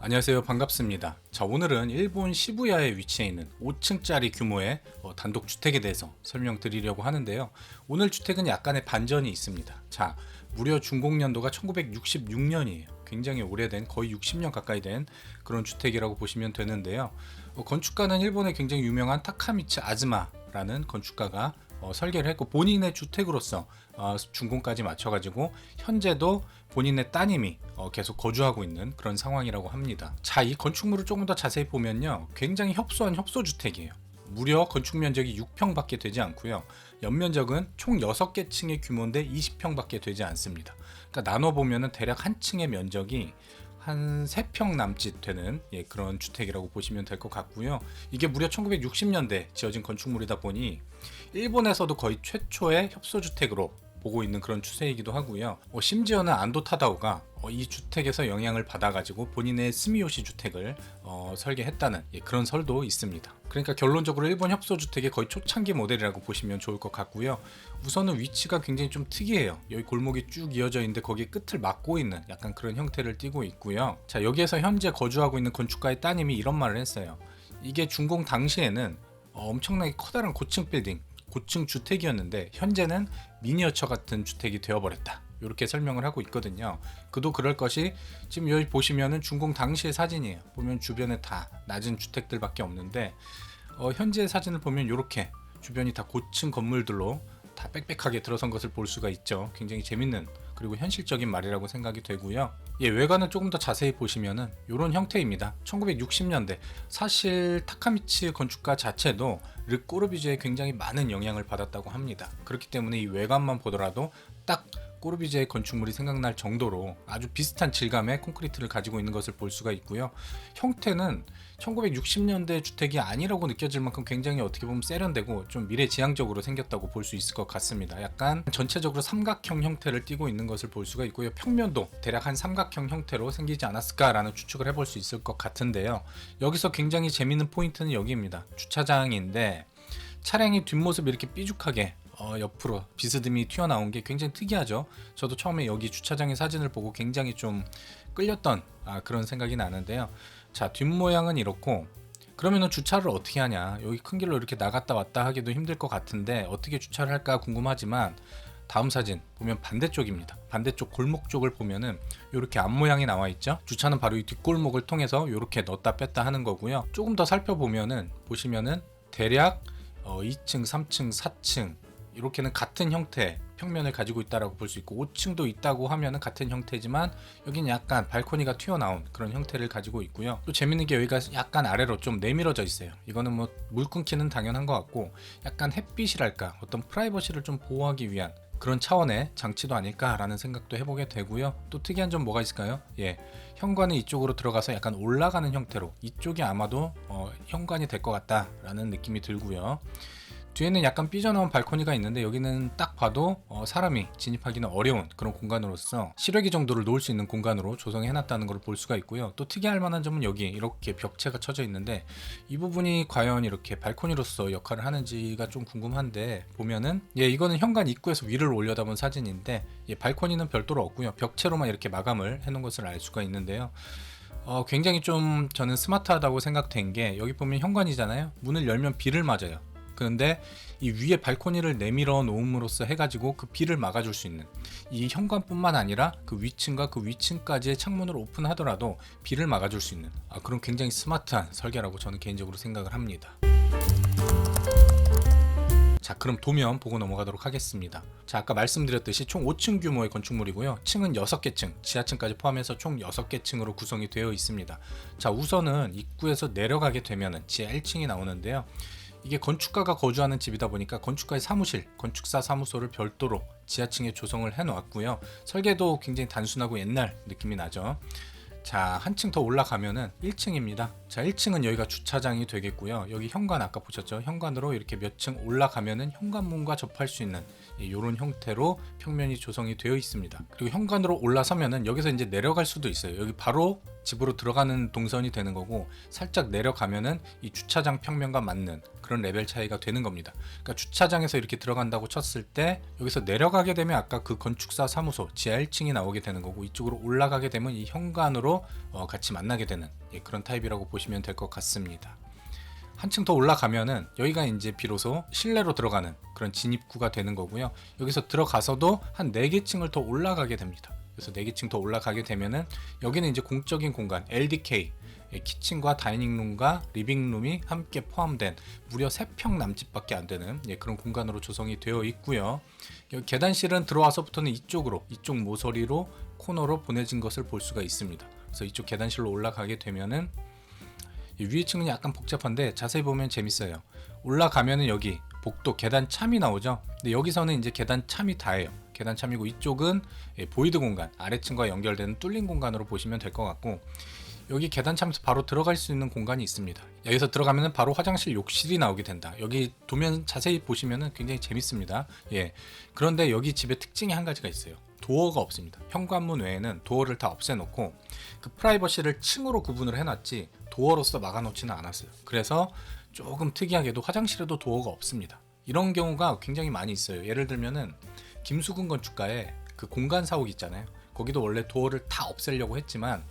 안녕하세요. 반갑습니다. 자, 오늘은 일본 시부야에 위치해 있는 5층짜리 규모의 단독주택에 대해서 설명드리려고 하는데요. 오늘 주택은 약간의 반전이 있습니다. 자, 무려 준공연도가 1966년이에요. 굉장히 오래된, 거의 60년 가까이 된 그런 주택이라고 보시면 되는데요. 건축가는 일본의 굉장히 유명한 타카미츠 아즈마라는 건축가가 설계를 했고, 본인의 주택으로서 준공까지 맞춰가지고 현재도 본인의 따님이 계속 거주하고 있는 그런 상황이라고 합니다. 자, 이 건축물을 조금 더 자세히 보면요, 굉장히 협소한 협소주택이에요. 무려 건축 면적이 6평밖에 되지 않고요. 연면적은 총 6개 층의 규모인데 20평밖에 되지 않습니다. 그러니까 나눠 보면은 대략 한 층의 면적이 한 3평 남짓 되는 그런 주택이라고 보시면 될 것 같고요. 이게 무려 1960년대 지어진 건축물이다 보니 일본에서도 거의 최초의 협소주택으로 보고 있는 그런 추세이기도 하고요. 심지어는 안도 타다오가 이 주택에서 영향을 받아가지고 본인의 스미요시 주택을 설계했다는 그런 설도 있습니다. 그러니까 결론적으로 일본 협소주택의 거의 초창기 모델이라고 보시면 좋을 것 같고요. 우선은 위치가 굉장히 좀 특이해요. 여기 골목이 쭉 이어져 있는데 거기에 끝을 막고 있는 약간 그런 형태를 띠고 있고요. 자, 여기에서 현재 거주하고 있는 건축가의 따님이 이런 말을 했어요. 이게 준공 당시에는 엄청나게 커다란 고층 빌딩, 고층 주택이었는데 현재는 미니어처 같은 주택이 되어버렸다, 이렇게 설명을 하고 있거든요. 그도 그럴 것이 지금 여기 보시면은 준공 당시의 사진이에요. 보면 주변에 다 낮은 주택들밖에 없는데 현재 사진을 보면 이렇게 주변이 다 고층 건물들로 다 빽빽하게 들어선 것을 볼 수가 있죠. 굉장히 재밌는 그리고 현실적인 말이라고 생각이 되고요. 외관을 조금 더 자세히 보시면은 이런 형태입니다. 1960년대 사실 타카미츠 건축가 자체도 르 꼬르비제에 굉장히 많은 영향을 받았다고 합니다. 그렇기 때문에 이 외관만 보더라도 딱 꼬르비제의 건축물이 생각날 정도로 아주 비슷한 질감의 콘크리트를 가지고 있는 것을 볼 수가 있고요. 형태는 1960년대 주택이 아니라고 느껴질 만큼 굉장히 어떻게 보면 세련되고 좀 미래지향적으로 생겼다고 볼 수 있을 것 같습니다. 약간 전체적으로 삼각형 형태를 띠고 있는 것을 볼 수가 있고요. 평면도 대략 한 삼각형 형태로 생기지 않았을까라는 추측을 해볼 수 있을 것 같은데요. 여기서 굉장히 재밌는 포인트는 여기입니다. 주차장인데 차량이 뒷모습이 이렇게 삐죽하게 옆으로 비스듬히 튀어나온 게 굉장히 특이하죠. 저도 처음에 여기 주차장의 사진을 보고 굉장히 좀 끌렸던 그런 생각이 나는데요. 자, 뒷모양은 이렇고, 그러면은 주차를 어떻게 하냐, 여기 큰 길로 이렇게 나갔다 왔다 하기도 힘들 것 같은데 어떻게 주차를 할까 궁금하지만, 다음 사진 보면 반대쪽입니다. 반대쪽 골목 쪽을 보면은 이렇게 앞모양이 나와 있죠. 주차는 바로 이 뒷골목을 통해서 이렇게 넣었다 뺐다 하는 거고요. 조금 더 살펴보면은 보시면은 대략 2층, 3층, 4층 이렇게는 같은 형태 평면을 가지고 있다라고 볼 수 있고, 5층도 있다고 하면은 같은 형태지만 여기는 약간 발코니가 튀어나온 그런 형태를 가지고 있고요. 또 재밌는 게 여기가 약간 아래로 좀 내밀어져 있어요. 이거는 뭐 물 끊기는 당연한 것 같고, 약간 햇빛이랄까 어떤 프라이버시를 좀 보호하기 위한 그런 차원의 장치도 아닐까라는 생각도 해보게 되고요. 또 특이한 점 뭐가 있을까요? 현관이 이쪽으로 들어가서 약간 올라가는 형태로, 이쪽이 아마도 현관이 될 것 같다라는 느낌이 들고요. 뒤에는 약간 삐져나온 발코니가 있는데 여기는 딱 봐도 사람이 진입하기는 어려운 그런 공간으로서 실외기 정도를 놓을 수 있는 공간으로 조성해 놨다는 걸 볼 수가 있고요. 또 특이할 만한 점은 여기 이렇게 벽체가 쳐져 있는데 이 부분이 과연 이렇게 발코니로서 역할을 하는지가 좀 궁금한데, 보면은 이거는 현관 입구에서 위를 올려다본 사진인데 발코니는 별도로 없고요. 벽체로만 이렇게 마감을 해 놓은 것을 알 수가 있는데요. 굉장히 좀 저는 스마트하다고 생각된 게, 여기 보면 현관이잖아요. 문을 열면 비를 맞아요. 그런데 이 위에 발코니를 내밀어 놓음으로써 해가지고 그 비를 막아줄 수 있는, 이 현관뿐만 아니라 그 위층과 그 위층까지의 창문을 오픈하더라도 비를 막아줄 수 있는 그런 굉장히 스마트한 설계라고 저는 개인적으로 생각을 합니다. 자, 그럼 도면 보고 넘어가도록 하겠습니다. 자, 아까 말씀드렸듯이 총 5층 규모의 건축물이고요. 층은 6개 층, 지하층까지 포함해서 총 6개 층으로 구성이 되어 있습니다. 자, 우선은 입구에서 내려가게 되면은 지하 1층이 나오는데요. 이게 건축가가 거주하는 집이다 보니까 건축가의 사무실, 건축사 사무소를 별도로 지하층에 조성을 해 놓았고요. 설계도 굉장히 단순하고 옛날 느낌이 나죠. 자, 한층 더 올라가면은 1층입니다. 자, 1층은 여기가 주차장이 되겠고요. 여기 현관 아까 보셨죠? 현관으로 이렇게 몇 층 올라가면은 현관문과 접할 수 있는 이런 형태로 평면이 조성이 되어 있습니다. 그리고 현관으로 올라서면은 여기서 이제 내려갈 수도 있어요. 여기 바로 집으로 들어가는 동선이 되는 거고, 살짝 내려가면은 이 주차장 평면과 맞는 그런 레벨 차이가 되는 겁니다. 그러니까 주차장에서 이렇게 들어간다고 쳤을 때 여기서 내려가게 되면 아까 그 건축사 사무소 지하 1층이 나오게 되는 거고, 이쪽으로 올라가게 되면 이 현관으로 계단으로 같이 만나게 되는 그런 타입이라고 보시면 될 것 같습니다. 한층 더 올라가면은 여기가 이제 비로소 실내로 들어가는 그런 진입구가 되는 거고요. 여기서 들어가서도 한 4개 층을 더 올라가게 됩니다. 그래서 4개 층 더 올라가게 되면은 여기는 이제 공적인 공간 LDK, 키친과 다이닝룸과 리빙룸이 함께 포함된 무려 3평 남짓밖에 안 되는 그런 공간으로 조성이 되어 있고요. 여기 계단실은 들어와서부터는 이쪽 모서리로 코너로 보내진 것을 볼 수가 있습니다. 그래서 이쪽 계단실로 올라가게 되면은 위에 층은 약간 복잡한데 자세히 보면 재밌어요. 올라가면은 여기 복도 계단 참이 나오죠. 근데 여기서는 이제 계단 참이 다예요. 계단 참이고 이쪽은 보이드 공간, 아래층과 연결되는 뚫린 공간으로 보시면 될 것 같고, 여기 계단 참에서 바로 들어갈 수 있는 공간이 있습니다. 여기서 들어가면 바로 화장실, 욕실이 나오게 된다. 여기 도면 자세히 보시면 굉장히 재밌습니다. 그런데 여기 집의 특징이 한 가지가 있어요. 도어가 없습니다. 현관문 외에는 도어를 다 없애놓고 그 프라이버시를 층으로 구분을 해놨지 도어로서 막아놓지는 않았어요. 그래서 조금 특이하게도 화장실에도 도어가 없습니다. 이런 경우가 굉장히 많이 있어요. 예를 들면은 김수근 건축가의 그 공간 사옥 있잖아요. 거기도 원래 도어를 다 없애려고 했지만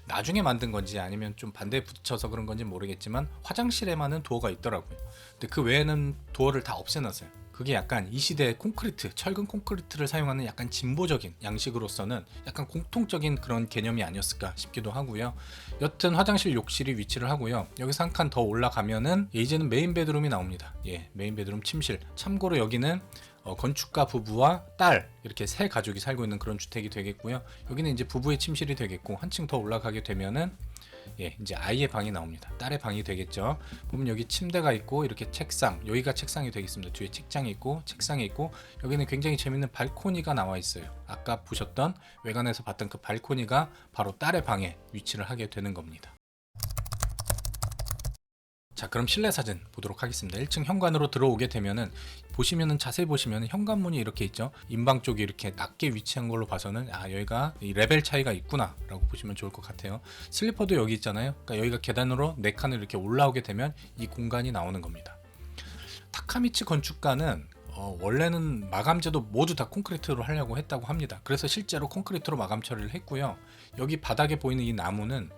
나중에 만든 건지 아니면 좀 반대에 붙여서 그런 건지 모르겠지만 화장실에만은 도어가 있더라고요. 근데 그 외에는 도어를 다 없애놨어요. 그게 약간 이 시대의 콘크리트, 철근 콘크리트를 사용하는 약간 진보적인 양식으로서는 약간 공통적인 그런 개념이 아니었을까 싶기도 하고요. 여튼 화장실, 욕실이 위치를 하고요. 여기서 한 칸 더 올라가면은 이제는 메인 베드룸이 나옵니다. 메인 베드룸 침실. 참고로 여기는 건축가 부부와 딸 이렇게 세 가족이 살고 있는 그런 주택이 되겠고요. 여기는 이제 부부의 침실이 되겠고, 한층 더 올라가게 되면은 이제 아이의 방이 나옵니다. 딸의 방이 되겠죠. 보면 여기 침대가 있고 이렇게 책상, 여기가 책상이 되겠습니다. 뒤에 책장이 있고 책상이 있고, 여기는 굉장히 재밌는 발코니가 나와 있어요. 아까 보셨던 외관에서 봤던 그 발코니가 바로 딸의 방에 위치를 하게 되는 겁니다. 자, 그럼 실내 사진 보도록 하겠습니다. 1층 현관으로 들어오게 되면은 보시면은 자세히 보시면은 현관문이 이렇게 있죠. 인방 쪽이 이렇게 낮게 위치한 걸로 봐서는 여기가 이 레벨 차이가 있구나라고 보시면 좋을 것 같아요. 슬리퍼도 여기 있잖아요. 그러니까 여기가 계단으로 4칸을 이렇게 올라오게 되면 이 공간이 나오는 겁니다. 타카미치 건축가는 원래는 마감재도 모두 다 콘크리트로 하려고 했다고 합니다. 그래서 실제로 콘크리트로 마감 처리를 했고요. 여기 바닥에 보이는 이 나무는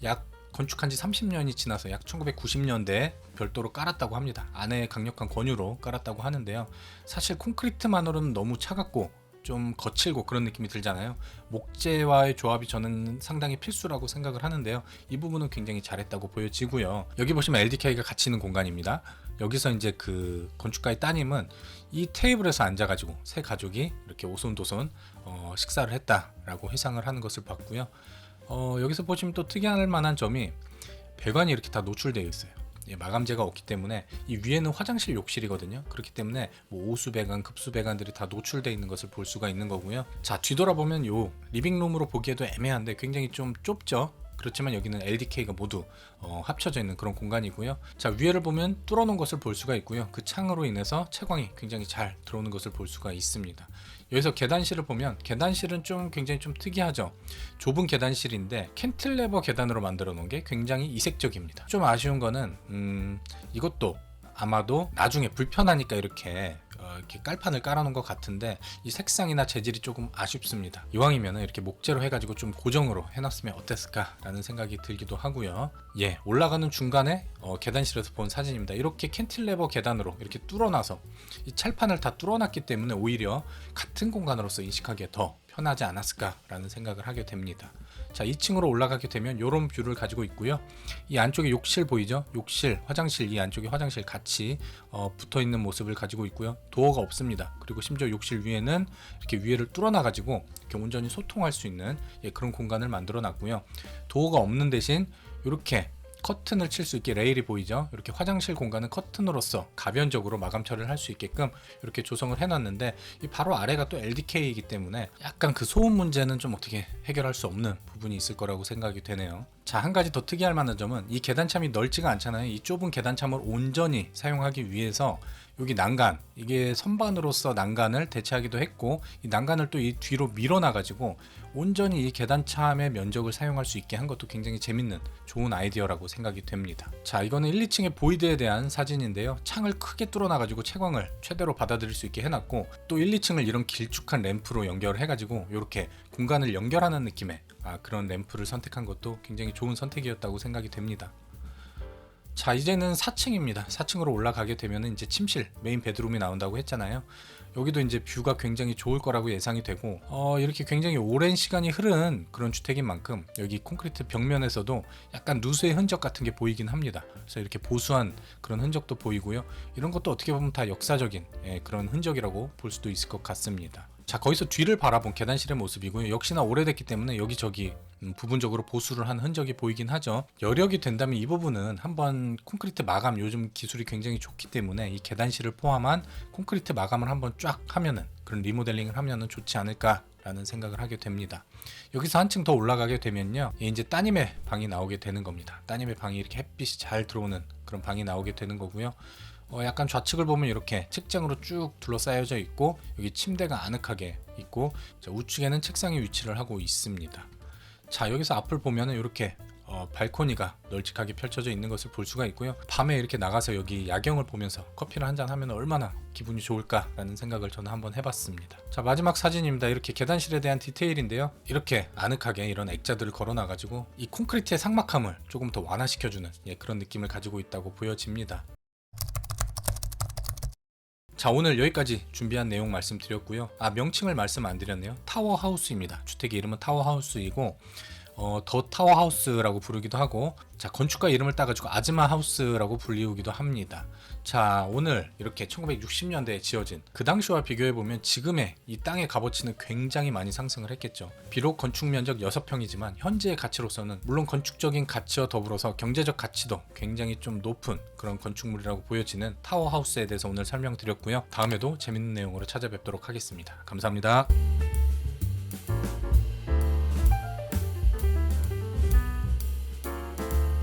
약 건축한 지 30년이 지나서 약 1990년대에 별도로 깔았다고 합니다. 아내의 강력한 권유로 깔았다고 하는데요. 사실 콘크리트만으로는 너무 차갑고 좀 거칠고 그런 느낌이 들잖아요. 목재와의 조합이 저는 상당히 필수라고 생각을 하는데요. 이 부분은 굉장히 잘했다고 보여지고요. 여기 보시면 LDK가 같이 있는 공간입니다. 여기서 이제 그 건축가의 따님은 이 테이블에서 앉아가지고 세 가족이 이렇게 오손도손 식사를 했다라고 회상을 하는 것을 봤고요. 여기서 보시면 또 특이할 만한 점이 배관이 이렇게 다 노출되어 있어요. 마감재가 없기 때문에 이 위에는 화장실, 욕실이거든요. 그렇기 때문에 뭐 오수배관, 급수배관들이 다 노출되어 있는 것을 볼 수가 있는 거고요. 자, 뒤돌아보면 요 리빙룸으로 보기에도 애매한데 굉장히 좀 좁죠. 그렇지만 여기는 LDK가 모두 합쳐져 있는 그런 공간이고요. 자, 위에를 보면 뚫어놓은 것을 볼 수가 있고요. 그 창으로 인해서 채광이 굉장히 잘 들어오는 것을 볼 수가 있습니다. 여기서 계단실을 보면 계단실은 좀 굉장히 좀 특이하죠. 좁은 계단실인데 캔틸레버 계단으로 만들어 놓은 게 굉장히 이색적입니다. 좀 아쉬운 거는 이것도 아마도 나중에 불편하니까 이렇게 깔판을 깔아놓은 것 같은데 이 색상이나 재질이 조금 아쉽습니다. 이왕이면 이렇게 목재로 해가지고 좀 고정으로 해놨으면 어땠을까 라는 생각이 들기도 하고요. 올라가는 중간에 계단실에서 본 사진입니다. 이렇게 캔틸레버 계단으로 이렇게 뚫어놔서 이 찰판을 다 뚫어놨기 때문에 오히려 같은 공간으로서 인식하기에 더 편하지 않았을까라는 생각을 하게 됩니다. 자, 2층으로 올라가게 되면 이런 뷰를 가지고 있고요. 이 안쪽에 욕실 보이죠? 욕실, 화장실, 이 안쪽에 화장실 같이 붙어 있는 모습을 가지고 있고요. 도어가 없습니다. 그리고 심지어 욕실 위에는 이렇게 위에를 뚫어놔 가지고 이렇게 온전히 소통할 수 있는 그런 공간을 만들어 놨고요. 도어가 없는 대신 이렇게 커튼을 칠 수 있게 레일이 보이죠? 이렇게 화장실 공간은 커튼으로서 가변적으로 마감 처리를 할 수 있게끔 이렇게 조성을 해놨는데, 이 바로 아래가 또 LDK이기 때문에 약간 그 소음 문제는 좀 어떻게 해결할 수 없는 부분이 있을 거라고 생각이 되네요. 자, 한 가지 더 특이할 만한 점은 이 계단참이 넓지가 않잖아요. 이 좁은 계단참을 온전히 사용하기 위해서 여기 난간, 이게 선반으로서 난간을 대체하기도 했고, 이 난간을 또 이 뒤로 밀어놔 가지고 온전히 이 계단참의 면적을 사용할 수 있게 한 것도 굉장히 재밌는 좋은 아이디어라고 생각이 됩니다. 자, 이거는 1, 2층의 보이드에 대한 사진인데요. 창을 크게 뚫어놔 가지고 채광을 최대로 받아들일 수 있게 해놨고, 또 1, 2층을 이런 길쭉한 램프로 연결을 해가지고 이렇게 공간을 연결하는 느낌의 그런 램프를 선택한 것도 굉장히 좋은 선택이었다고 생각이 됩니다. 자, 이제는 4층입니다. 4층으로 올라가게 되면 이제 침실, 메인 베드룸이 나온다고 했잖아요. 여기도 이제 뷰가 굉장히 좋을 거라고 예상이 되고, 이렇게 굉장히 오랜 시간이 흐른 그런 주택인 만큼 여기 콘크리트 벽면에서도 약간 누수의 흔적 같은 게 보이긴 합니다. 그래서 이렇게 보수한 그런 흔적도 보이고요. 이런 것도 어떻게 보면 다 역사적인 그런 흔적이라고 볼 수도 있을 것 같습니다. 자, 거기서 뒤를 바라본 계단실의 모습이고요. 역시나 오래됐기 때문에 여기저기 부분적으로 보수를 한 흔적이 보이긴 하죠. 여력이 된다면 이 부분은 한번 콘크리트 마감, 요즘 기술이 굉장히 좋기 때문에 이 계단실을 포함한 콘크리트 마감을 한번 쫙 하면은, 그런 리모델링을 하면은 좋지 않을까라는 생각을 하게 됩니다. 여기서 한층 더 올라가게 되면요, 이제 따님의 방이 나오게 되는 겁니다. 따님의 방이 이렇게 햇빛이 잘 들어오는 그런 방이 나오게 되는 거고요. 약간 좌측을 보면 이렇게 책장으로 쭉 둘러싸여져 있고, 여기 침대가 아늑하게 있고, 자, 우측에는 책상이 위치를 하고 있습니다. 자, 여기서 앞을 보면은 이렇게 발코니가 널찍하게 펼쳐져 있는 것을 볼 수가 있고요. 밤에 이렇게 나가서 여기 야경을 보면서 커피를 한잔 하면 얼마나 기분이 좋을까라는 생각을 저는 한번 해봤습니다. 자, 마지막 사진입니다. 이렇게 계단실에 대한 디테일인데요, 이렇게 아늑하게 이런 액자들을 걸어놔가지고 이 콘크리트의 삭막함을 조금 더 완화시켜주는 그런 느낌을 가지고 있다고 보여집니다. 자, 오늘 여기까지 준비한 내용 말씀드렸고요. 명칭을 말씀 안 드렸네요. 타워하우스입니다. 주택의 이름은 타워하우스이고, 더 타워하우스라고 부르기도 하고, 자, 건축가 이름을 따가지고 아즈마 하우스라고 불리우기도 합니다. 자, 오늘 이렇게 1960년대에 지어진 그 당시와 비교해보면 지금의 이 땅의 값어치는 굉장히 많이 상승을 했겠죠. 비록 건축 면적 6평이지만 현재의 가치로서는 물론 건축적인 가치와 더불어서 경제적 가치도 굉장히 좀 높은 그런 건축물이라고 보여지는 타워하우스에 대해서 오늘 설명드렸고요. 다음에도 재밌는 내용으로 찾아뵙도록 하겠습니다. 감사합니다.